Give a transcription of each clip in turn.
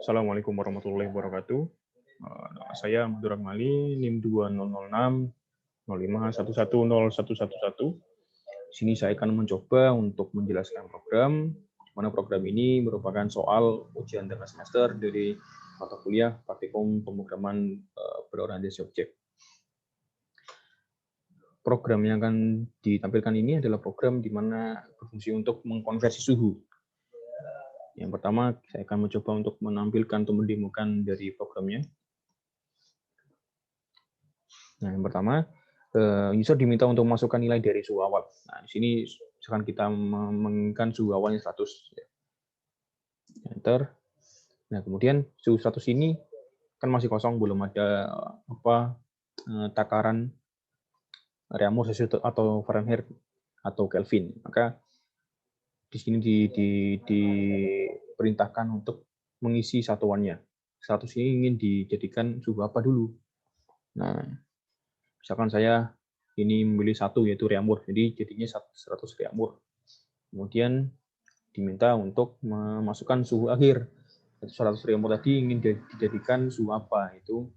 Assalamualaikum warahmatullahi wabarakatuh. Nama saya Madura Mali, NIM 2006 0511011111. Di sini saya akan mencoba untuk menjelaskan program, di mana program ini merupakan soal ujian tengah semester dari mata kuliah praktikum pemrograman berorientasi objek. Program yang akan ditampilkan ini adalah program di mana berfungsi untuk mengkonversi suhu. Yang pertama, saya akan mencoba untuk menampilkan atau mendemokan dari programnya. Nah, yang pertama, user diminta untuk memasukkan nilai dari suhu awal. Nah, di sini misalkan kita menginginkan suhu awalnya 100. Enter. Nah, kemudian suhu 100 ini kan masih kosong, belum ada takaran Reaumur Celsius atau Fahrenheit atau Kelvin. Maka di sini diperintahkan untuk mengisi satuannya. 100 ini ingin dijadikan suhu apa dulu. Nah, misalkan saya ini memilih 1 yaitu Reaumur, jadi jadinya 100 Reaumur. Kemudian diminta untuk memasukkan suhu akhir. 100 Reaumur tadi ingin dijadikan suhu apa? Itu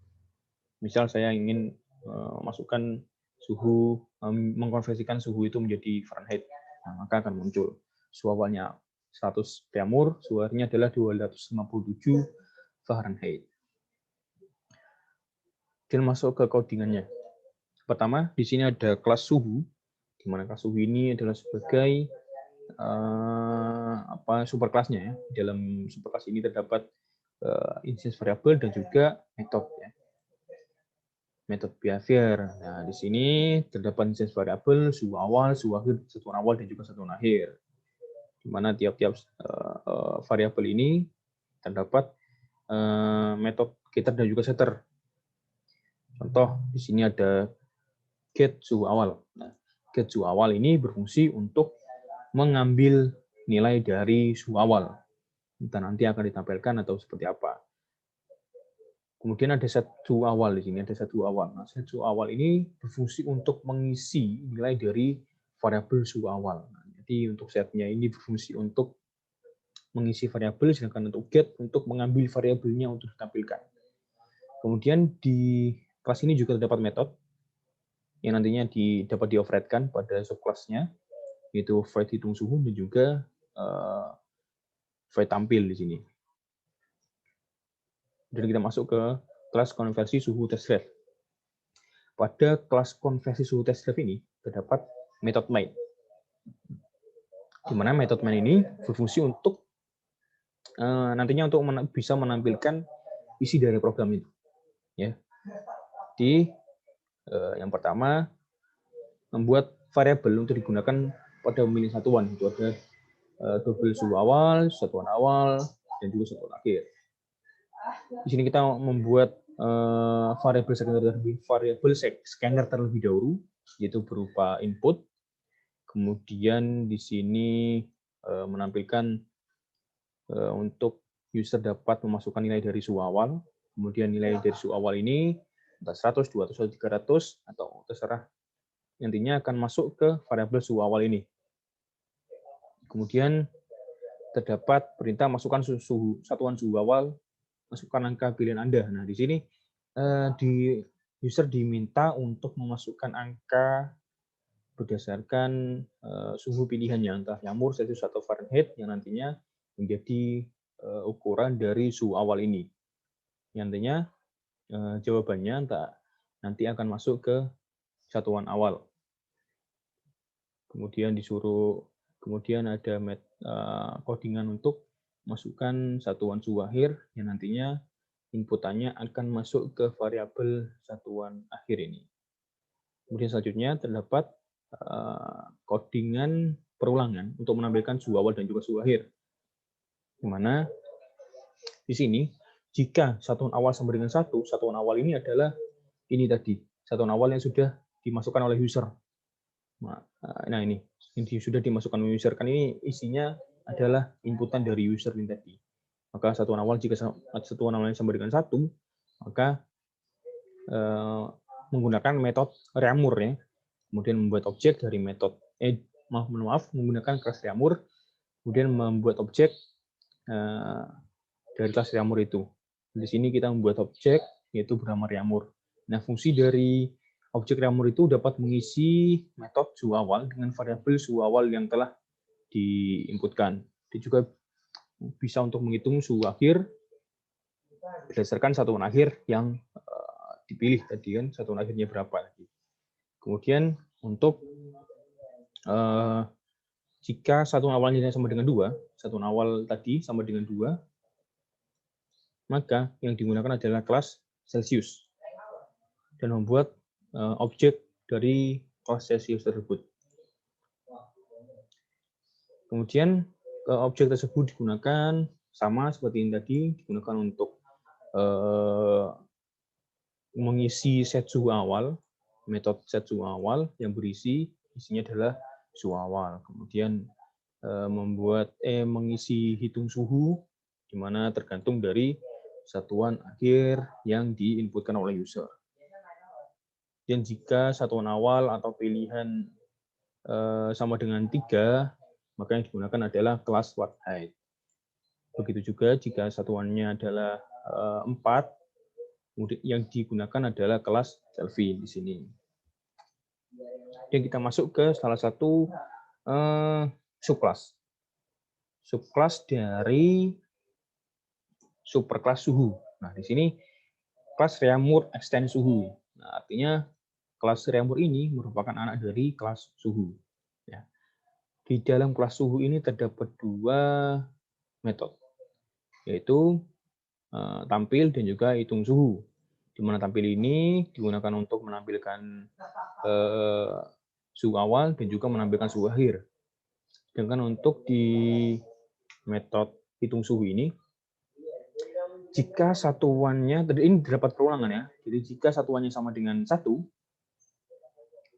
misal saya ingin masukkan suhu, mengkonversikan suhu itu menjadi Fahrenheit. Nah, maka akan muncul suhu awalnya 100 Reaumur, suhu akhirnya adalah 257 Fahrenheit. Dan masuk ke codingannya. Pertama, di sini ada kelas suhu, di mana kelas suhu ini adalah sebagai superkelasnya ya. Dalam superkelas ini terdapat instance variable dan juga metode ya. Metode behavior. Nah, di sini terdapat instance variable suhu awal, suhu akhir, satuan awal dan juga satuan akhir. Di mana tiap-tiap variabel ini terdapat metode getter dan juga setter. Contoh di sini ada get suhu awal. Nah, get suhu awal ini berfungsi untuk mengambil nilai dari suhu awal. Entah nanti akan ditampilkan atau seperti apa. Kemudian ada set suhu awal di sini, ada set suhu awal. Nah, set suhu awal ini berfungsi untuk mengisi nilai dari variabel suhu awal. Nah, jadi untuk setnya ini berfungsi untuk mengisi variabel, sedangkan untuk get untuk mengambil variabelnya untuk ditampilkan. Kemudian di kelas ini juga terdapat metode yang nantinya dapat di-override-kan pada subclass-nya, yaitu void hitung suhu dan juga void tampil di sini. Dan kita masuk ke kelas konversi suhu test drive. Pada kelas konversi suhu test drive ini terdapat metode main. Di mana metode main ini berfungsi untuk nantinya untuk bisa menampilkan isi dari program itu. Ya. Yang pertama, membuat variabel untuk digunakan pada memilih satuan. Itu ada double suhu awal, satuan awal, dan juga satuan akhir. Di sini kita membuat variabel scanner terlebih dahulu, yaitu berupa input. Kemudian di sini menampilkan untuk user dapat memasukkan nilai dari suhu awal. Kemudian nilai dari suhu awal ini entah 100, 200, atau 300, atau terserah. Nantinya akan masuk ke variabel suhu awal ini. Kemudian terdapat perintah masukkan satuan suhu awal, masukkan angka pilihan Anda. Nah, di sini user diminta untuk memasukkan angka berdasarkan suhu pilihannya, entah Reaumur, Celsius, atau Fahrenheit, yang nantinya menjadi ukuran dari suhu awal ini. Yang nantinya jawabannya nanti akan masuk ke satuan awal. Kemudian ada codingan untuk masukkan satuan suhu akhir yang nantinya inputannya akan masuk ke variabel satuan akhir ini. Kemudian selanjutnya terdapat codingan perulangan untuk menampilkan suhu awal dan juga suhu akhir. Di mana di sini jika satuan awal sama dengan 1, satuan awal ini adalah ini tadi, satuan awal yang sudah dimasukkan oleh user. Nah, ini sudah dimasukkan oleh user, kan ini isinya adalah inputan dari user ini tadi. Maka satuan awal, jika satuan awalnya sama dengan 1, maka menggunakan metode Reaumur ya. Kemudian membuat objek dari metode menggunakan kelas Reaumur, kemudian membuat objek dari kelas Reamur itu. Di sini kita membuat objek yaitu bernama Reamur. Nah, fungsi dari objek Reamur itu dapat mengisi metode suhu awal dengan variabel suhu awal yang telah diinputkan. Dia juga bisa untuk menghitung suhu akhir berdasarkan satuan akhir yang dipilih tadi kan, satuan akhirnya berapa lagi. Kemudian untuk jika satuan awalnya sama dengan 2, satuan awal tadi sama dengan 2, maka yang digunakan adalah kelas Celsius dan membuat objek dari kelas Celsius tersebut. Kemudian objek tersebut digunakan sama seperti yang tadi, digunakan untuk mengisi set suhu awal, metode set suhu awal yang isinya adalah suhu awal. Kemudian mengisi hitung suhu, di mana tergantung dari satuan akhir yang diinputkan oleh user. Dan jika satuan awal atau pilihan sama dengan 3, maka yang digunakan adalah kelas watt height. Begitu juga jika satuannya adalah 4, yang digunakan adalah kelas Kelvin di sini. Dan kita masuk ke salah satu subkelas. Subkelas dari superkelas suhu. Nah, di sini kelas Reamur extend suhu. Nah, artinya kelas Reamur ini merupakan anak dari kelas suhu. Ya. Di dalam kelas suhu ini terdapat 2 metode, yaitu tampil dan juga hitung suhu. Di mana tampil ini digunakan untuk menampilkan suhu awal dan juga menampilkan suhu akhir. Sedangkan untuk di metode hitung suhu ini, jika satuannya, ini terdapat perulangan ya, jadi jika satuannya sama dengan 1,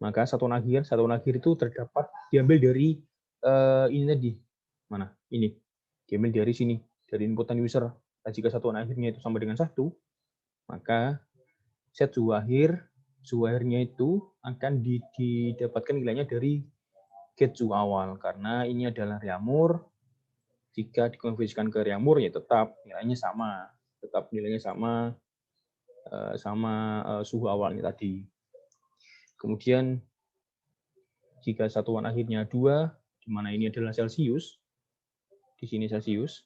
maka satuan akhir itu terdapat diambil dari ini tadi, mana? Ini, diambil dari sini, dari inputan user. Nah, jika satuan akhirnya itu sama dengan 1, maka set suhu akhirnya itu akan didapatkan nilainya dari get suhu awal, karena ini adalah Reamur. Jika dikonversikan ke Reamur, ya tetap nilainya sama. Tetap nilainya sama suhu awalnya tadi. Kemudian jika satuan akhirnya 2, di mana ini adalah Celsius, di sini Celsius,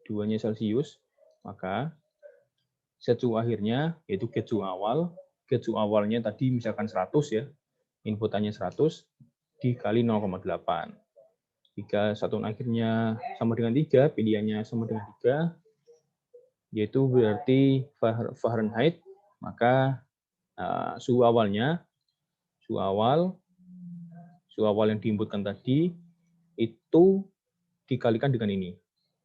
2-nya Celsius, maka set suhu akhirnya yaitu get suhu awalnya tadi misalkan 100 ya, inputannya 100 dikali 0,8. Jika satuan akhirnya sama dengan 3, pilihannya sama dengan 3, yaitu berarti Fahrenheit, maka suhu awal yang diinputkan tadi itu dikalikan dengan ini.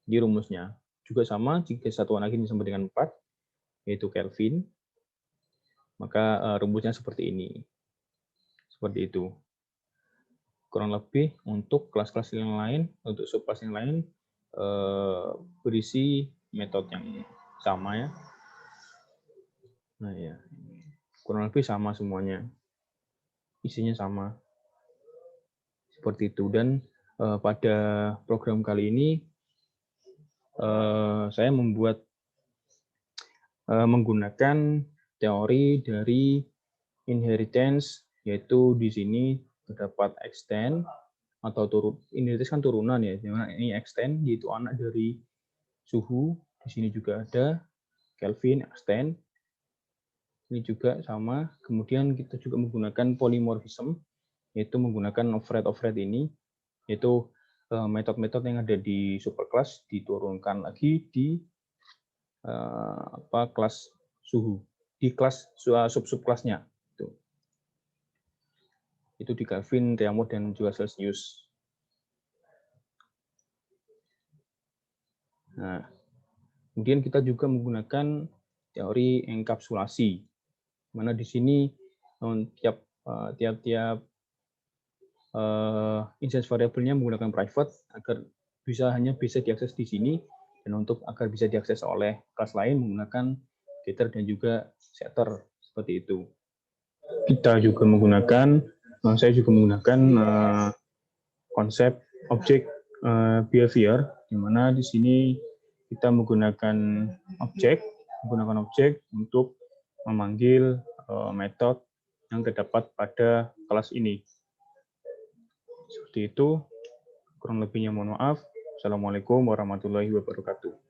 Di rumusnya juga sama, jika satuan akhirnya sama dengan 4, yaitu Kelvin, maka rumusnya seperti ini. Seperti itu. Kurang lebih untuk kelas-kelas yang lain, untuk subkelas yang lain, berisi metode yang sama ya. Nah ya, kurang lebih sama semuanya, isinya sama seperti itu. Dan pada program kali ini saya menggunakan teori dari inheritance, yaitu di sini terdapat extend atau inheritance kan turunan ya, ini extend yaitu anak dari suhu. Di sini juga ada Kelvin extend, ini juga sama. Kemudian kita juga menggunakan polymorphism, yaitu menggunakan override ini, yaitu metode-metode yang ada di superclass diturunkan lagi di kelas suhu, di kelas subkelasnya. Itu di Kelvin, Reamur, dan juga Celsius. Nah, kemudian kita juga menggunakan teori enkapsulasi, mana di sini tiap-tiap instance variabelnya menggunakan private agar hanya bisa diakses di sini, dan agar bisa diakses oleh kelas lain menggunakan getter dan juga setter seperti itu. Saya juga menggunakan konsep object behavior, di mana di sini kita menggunakan objek untuk memanggil metode yang terdapat pada kelas ini. Seperti itu, kurang lebihnya mohon maaf. Assalamualaikum warahmatullahi wabarakatuh.